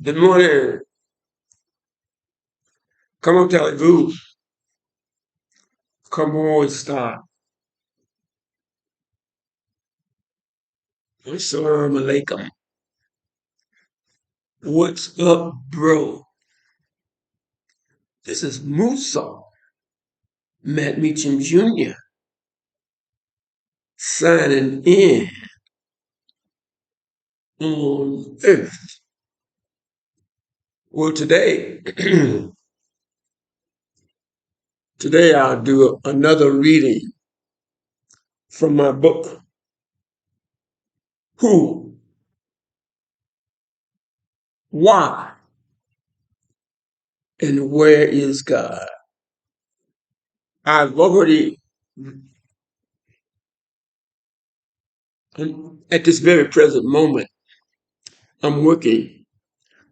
Good morning. Comment allez-vous? Comment está? Assalamu alaikum. What's up, bro? This is Musau, Matt Meacham Jr., signing in on Earth. Well, today I'll do another reading from my book, Who, Why, and Where is God? I've already, at this very present moment, I'm working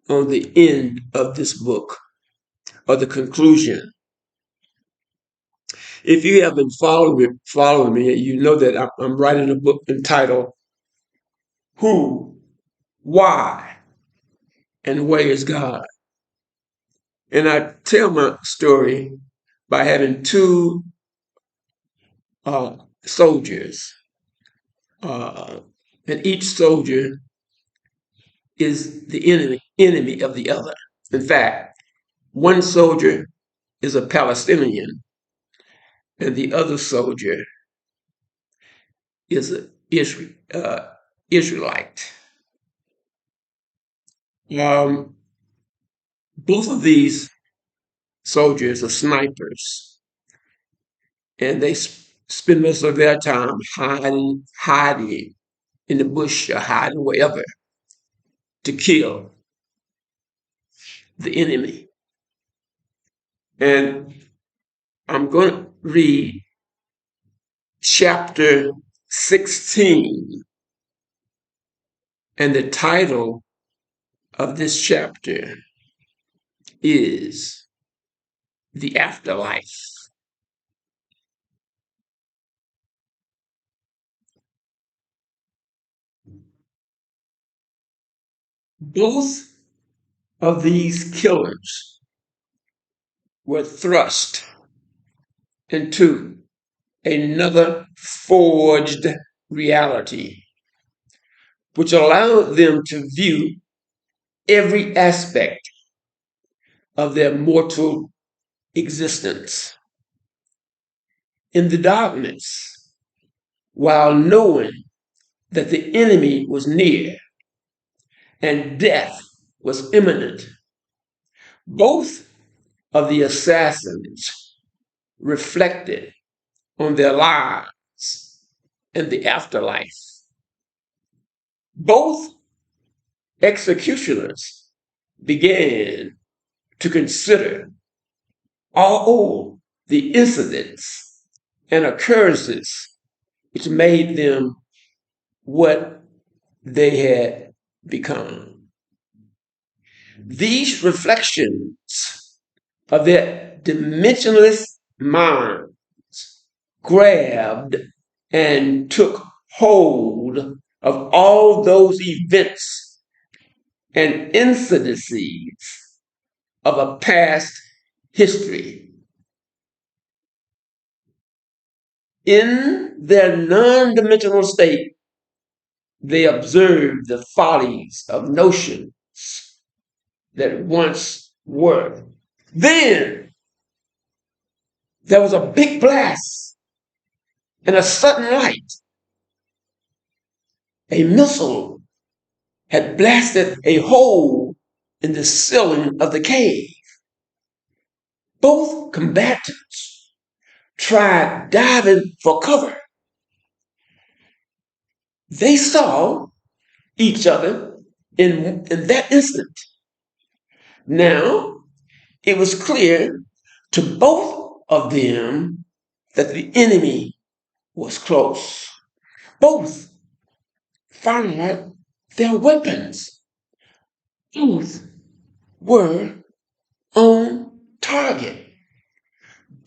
on the end of this book, or the conclusion. If you have been following me, you know that I'm writing a book entitled Who, Why, and Where is God? And I tell my story by having two soldiers, and each soldier is the enemy of the other. In fact, one soldier is a Palestinian, and the other soldier is an Israelite. Um, both of these soldiers are snipers, and they spend most of their time hiding in the bush or hiding wherever to kill the enemy. And I'm going to read chapter 16, and the title of this chapter is The Afterlife. Both of these killers were thrust into another forged reality, which allowed them to view every aspect of their mortal existence. In the darkness, while knowing that the enemy was near and death was imminent, both of the assassins reflected on their lives and the afterlife. Both executioners began to consider all the incidents and occurrences which made them what they had become. These reflections of their dimensionless minds grabbed and took hold of all those events and incidences of a past history. In their non-dimensional state, they observed the follies of notions that once were. Then there was a big blast and a sudden light. A missile had blasted a hole in the ceiling of the cave. Both combatants tried diving for cover. They saw each other in that instant. Now, it was clear to both of them that the enemy was close. Both fired their weapons. Both were on target.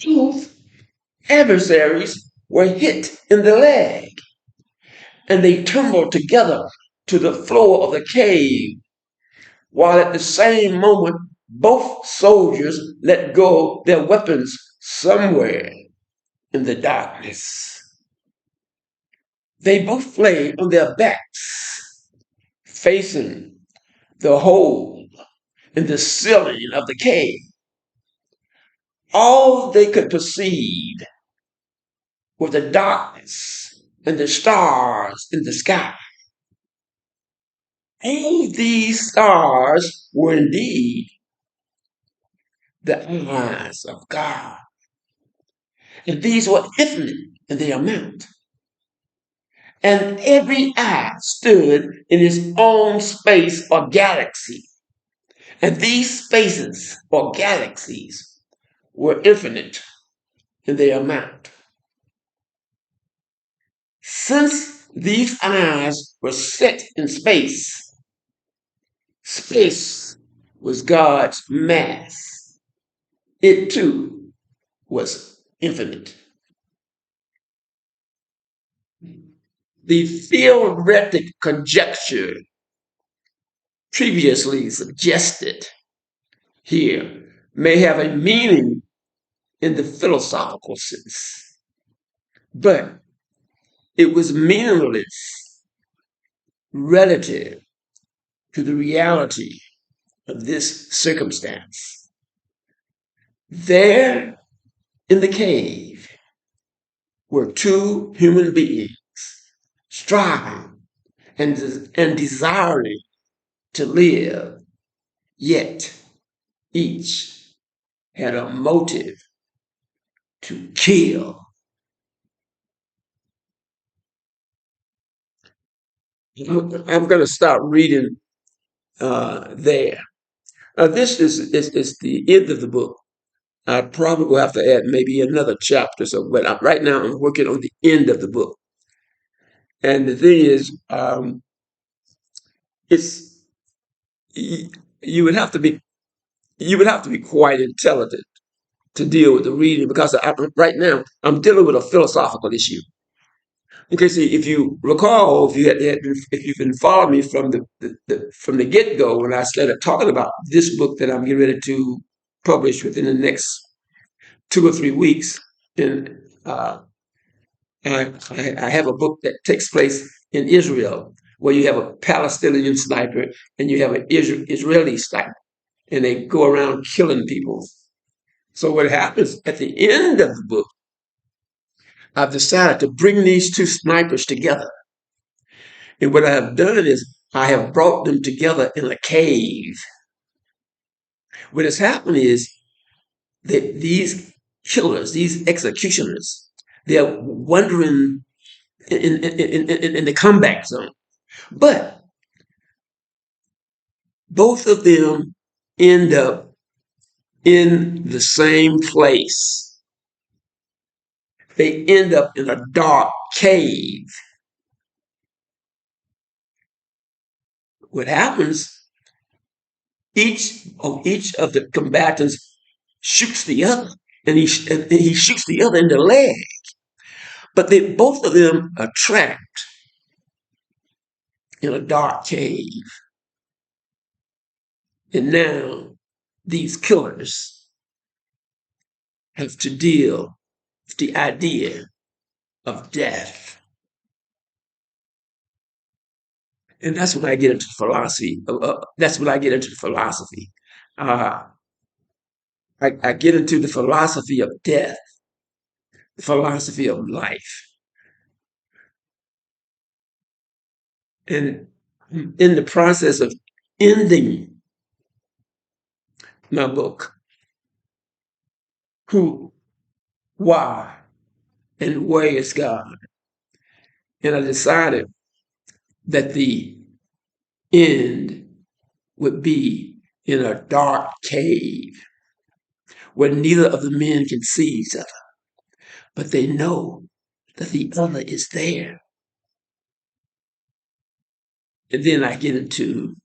Both adversaries were hit in the leg, and they tumbled together to the floor of the cave, while at the same moment both soldiers let go their weapons somewhere in the darkness. They both lay on their backs, facing the hole in the ceiling of the cave. All they could perceive were the darkness and the stars in the sky. All these stars were indeed the eyes of God, and these were infinite in their amount. And every eye stood in its own space or galaxy. And these spaces or galaxies were infinite in their amount. Since these eyes were set in space, space was God's mass. It too was infinite. The theoretic conjecture previously suggested here may have a meaning in the philosophical sense, but it was meaningless relative to the reality of this circumstance. There in the cave were two human beings striving and desiring to live, yet each had a motive to kill. I'm going to start reading there. This is the end of the book. I probably will have to add maybe another chapter. So, but right now I'm working on the end of the book. And the thing is, it's you would have to be quite intelligent to deal with the reading because right now I'm dealing with a philosophical issue. Okay, see, if you recall, if you've been following me from from the get go when I started talking about this book that I'm getting ready to publish within the next 2 or 3 weeks, and I have a book that takes place in Israel where you have a Palestinian sniper and you have an Israeli sniper, and they go around killing people. So what happens at the end of the book, I've decided to bring these two snipers together. And what I have done is I have brought them together in a cave. What has happened is that these killers, these executioners, they're wandering in the combat zone. But both of them end up in the same place. They end up in a dark cave. What happens, each of the combatants shoots the other, and he shoots the other in the leg. But both of them are trapped in a dark cave. And now these killers have to deal with the idea of death. And that's when I get into philosophy. That's when I get into philosophy. Uh, I get into the philosophy of death, the philosophy of life. And in the process of ending my book, who, why, and where is God? And I decided that the end would be in a dark cave where neither of the men can see each other, but they know that the other is there. And then I get into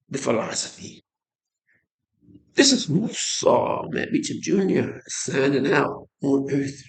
the philosophy. This is Musau, Matt Beecham Jr., signing out on Earth.